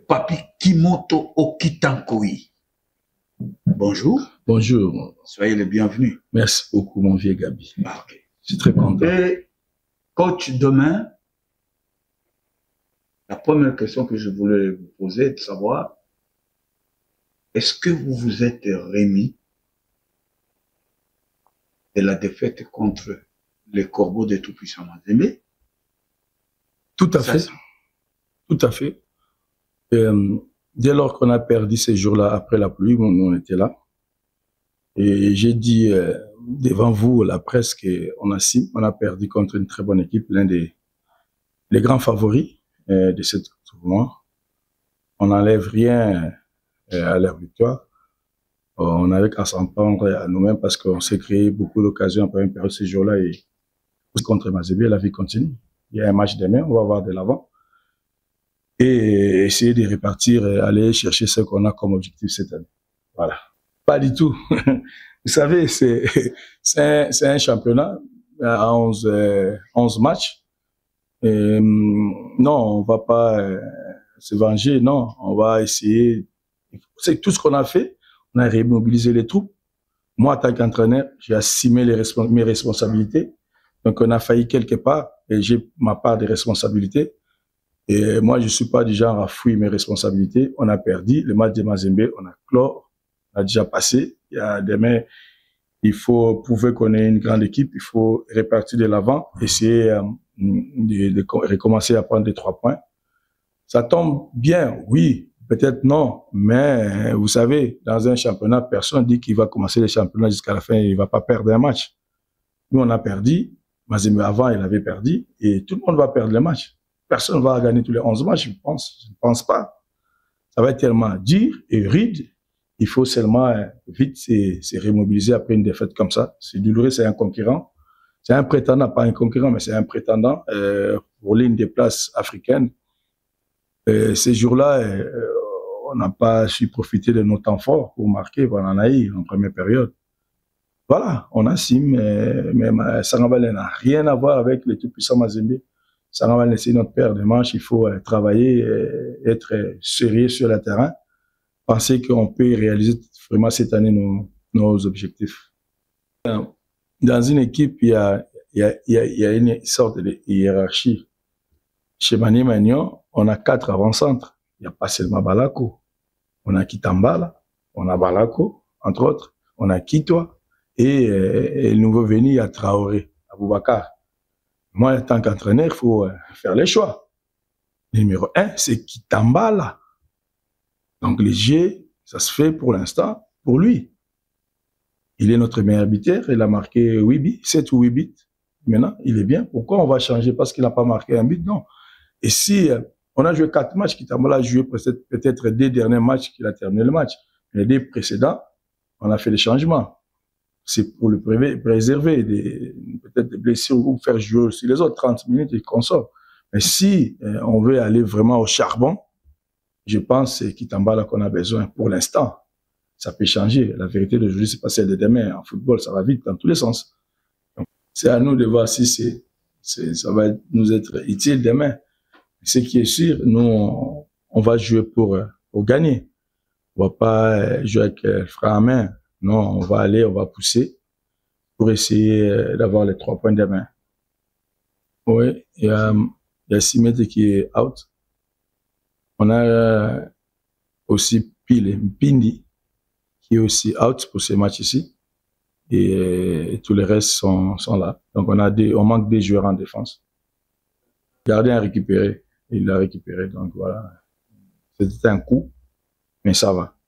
Papi Kimoto Okitankoi. Bonjour. Bonjour. Soyez le bienvenu. Merci beaucoup, mon vieux Gabi. Okay. Je suis très content. Et coach, demain, la première question que je voulais vous poser est de savoir, est-ce que vous vous êtes remis de la défaite contre les Corbeaux de Tout-Puissant Mazembe? Tout à fait. Tout à fait. Dès lors qu'on a perdu ces jours-là après la pluie, on était là. Et j'ai dit devant vous, la presse, qu'on a perdu contre une très bonne équipe, l'un des grands favoris de ce tournoi. On n'enlève rien à leur victoire. On n'avait qu'à s'en prendre à nous-mêmes parce qu'on s'est créé beaucoup d'occasions en première période ces jours-là. Et contre Mazembe, la vie continue. Il y a un match demain, on va voir de l'avant. Et essayer de répartir, aller chercher ce qu'on a comme objectif cette année. Voilà. Pas du tout. Vous savez, c'est un championnat à 11 matchs. Et, non, on va pas se venger, non. On va essayer. C'est tout ce qu'on a fait. On a remobilisé les troupes. Moi, en tant qu'entraîneur, j'ai assumé mes responsabilités. Donc, on a failli quelque part et j'ai ma part de responsabilité. Et moi, je suis pas du genre à fuir mes responsabilités. On a perdu le match de Mazembe, on a clos, on a déjà passé. Il y a demain, il faut prouver qu'on est une grande équipe, il faut répartir de l'avant, essayer de recommencer à prendre des 3 points. Ça tombe bien, oui, peut-être non, mais vous savez, dans un championnat, personne dit qu'il va commencer le championnat jusqu'à la fin, il va pas perdre un match. Nous, on a perdu, Mazembe avant, il avait perdu, et tout le monde va perdre le match. Personne ne va gagner tous les 11 matchs, je ne pense pas. Ça va être tellement dur et rude. Il faut seulement vite se remobiliser après une défaite comme ça. C'est douloureux, c'est un concurrent. C'est un prétendant, pas un concurrent, mais c'est un prétendant pour l'une des places africaines. Ces jours-là, on n'a pas su profiter de nos temps forts pour marquer. On en a eu en première période. Voilà, on assume, mais Sangabale n'a rien à voir avec le tout-puissant Mazembe. Ça va laisser notre paire de manches. Il faut travailler, être sérieux sur le terrain, penser qu'on peut réaliser vraiment cette année nos objectifs. Dans une équipe, il y a une sorte de hiérarchie. Chez Mani Magnon, on a 4 avant-centres. Il n'y a pas seulement Balako. On a Kitambala, on a Balako, entre autres. On a Kitwa et le nouveau venu, il y a Traoré, Aboubakar. Moi, en tant qu'entraîneur, il faut faire les choix. Le numéro 1, c'est Kitambala. Donc, le G, ça se fait pour l'instant pour lui. Il est notre meilleur buteur. Il a marqué 8 buts, 7 ou 8 buts. Maintenant, il est bien. Pourquoi on va changer parce qu'il n'a pas marqué un but? Non. Et si on a joué 4 matchs, Kitambala a joué peut-être 2 derniers matchs qu'il a terminé le match. Les 2 précédents, on a fait des changements. C'est pour le préserver peut-être des blessures ou faire jouer aussi les autres 30 minutes et qu'on sort. Mais si on veut aller vraiment au charbon, je pense que c'est Kitambala qu'on a besoin pour l'instant. Ça peut changer. La vérité d'aujourd'hui, c'est pas celle de demain. En football, ça va vite dans tous les sens. C'est à nous de voir si ça va nous être utile demain. Ce qui est sûr, nous, on va jouer pour gagner. On va pas jouer avec le frein à main. Non, on va aller, on va pousser pour essayer d'avoir les 3 points demain. Oui, il y a Simete qui est out. On a aussi Mpindi qui est aussi out pour ces matchs ici. Et tous les restes sont là. Donc on manque des joueurs en défense. Le gardien a récupéré. Il l'a récupéré. Donc voilà. C'était un coup, mais ça va.